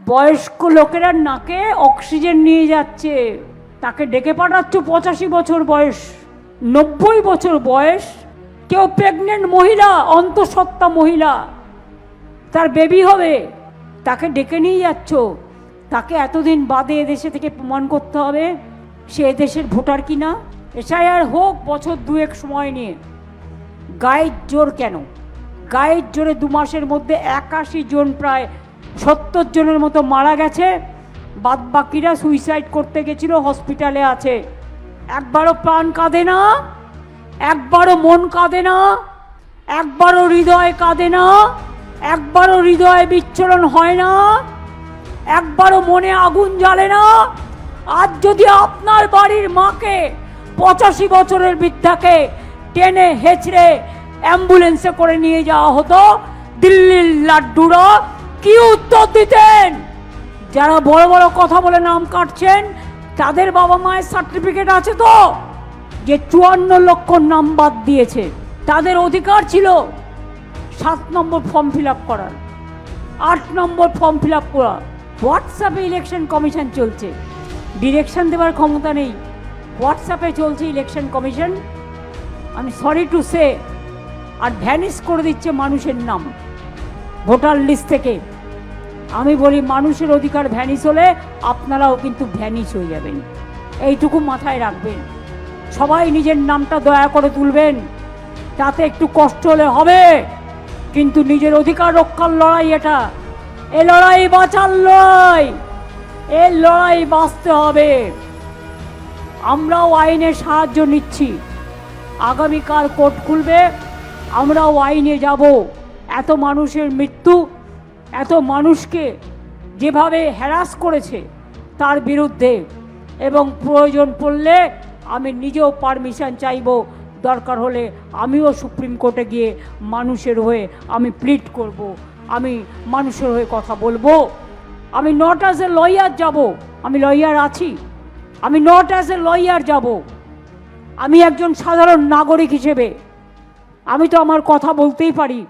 বয়স্ক লোকেরা নাকে অক্সিজেন নিয়ে যাচ্ছে, তাকে ডেকে পাঠাচ্ছ 85 বছর বয়স, 90 বছর বয়স, কেউ প্রেগনেন্ট মহিলা, অন্তঃসত্ত্বা মহিলা, তার বেবি হবে, তাকে ডেকে নিয়ে যাচ্ছ। তাকে এতদিন বাদে এদেশে থেকে প্রমাণ করতে হবে সে এদেশের ভোটার কিনা। এসআইআর হোক বছর 2-1 সময় নিয়ে। গায়ের জোর কেন? গায়ের জোরে 2 মাসের মধ্যে 81 জন, প্রায় 70 জনের মতো মারা গেছে। বাদ বাকিরা সুইসাইড করতে গেছিল, হসপিটালে আছে। একবারও প্রাণ কাঁদে না, একবারও মন কাঁদে না, একবারও হৃদয় কাঁদে না, একবারও হৃদয়ে বিচ্ছলন হয় না, একবারও মনে আগুন জ্বালে না। আজ যদি আপনার বাড়ির মাকে, 85 বছরের বৃদ্ধাকে টেনে হেঁচড়ে অ্যাম্বুলেন্সে করে নিয়ে যাওয়া হতো, দিল্লির লাড্ডুরা কি উত্তর দিতেন? যারা বড় বড় কথা বলে নাম কাটছেন তাদের বাবা মায়ের সার্টিফিকেট আছে তো, যে 54 লক্ষ নাম বাদ দিয়েছে। তাদের অধিকার ছিল 7 নম্বর ফর্ম ফিল আপ করার, 8 নম্বর ফর্ম ফিল আপ করা। হোয়াটসঅ্যাপে ইলেকশন কমিশন চলছে, ডিরেকশন দেওয়ার ক্ষমতা নেই। হোয়াটসঅ্যাপে চলছে ইলেকশন কমিশন, আমি সরি টু সে, আর ভ্যানিশ করে দিচ্ছে মানুষের নাম ভোটার লিস্ট থেকে। আমি বলি মানুষের অধিকার ভ্যানিশ হলে আপনারাও কিন্তু ভ্যানিশ হয়ে যাবেন, এইটুকু মাথায় রাখবেন। সবাই নিজের নামটা দয়া করে তুলবেন, তাতে একটু কষ্ট হলে হবে, কিন্তু নিজের অধিকার রক্ষার লড়াই এটা। এ লড়াই বাঁচার লড়াই, এই লড়াই বাঁচতে হবে। আমরাও আইনের সাহায্য নিচ্ছি, আগামীকাল কোর্ট খুলবে, আমরাও আইনে যাব। এত মানুষের মৃত্যু, এত মানুষকে যেভাবে হ্যারাস করেছে তার বিরুদ্ধে, এবং প্রয়োজন পড়লে আমি নিজেও পারমিশন চাইব, দরকার হলে আমিও সুপ্রিম কোর্টে গিয়ে মানুষের হয়ে আমি প্লিড করব, আমি মানুষের হয়ে কথা বলবো। আমি নট অ্যাজ এ লয়ার যাব, আমি লয়ার আছি, আমি নট অ্যাজ এ লয়ার যাব, আমি একজন সাধারণ নাগরিক হিসেবে আমি তো আমার কথা বলতেই পারি।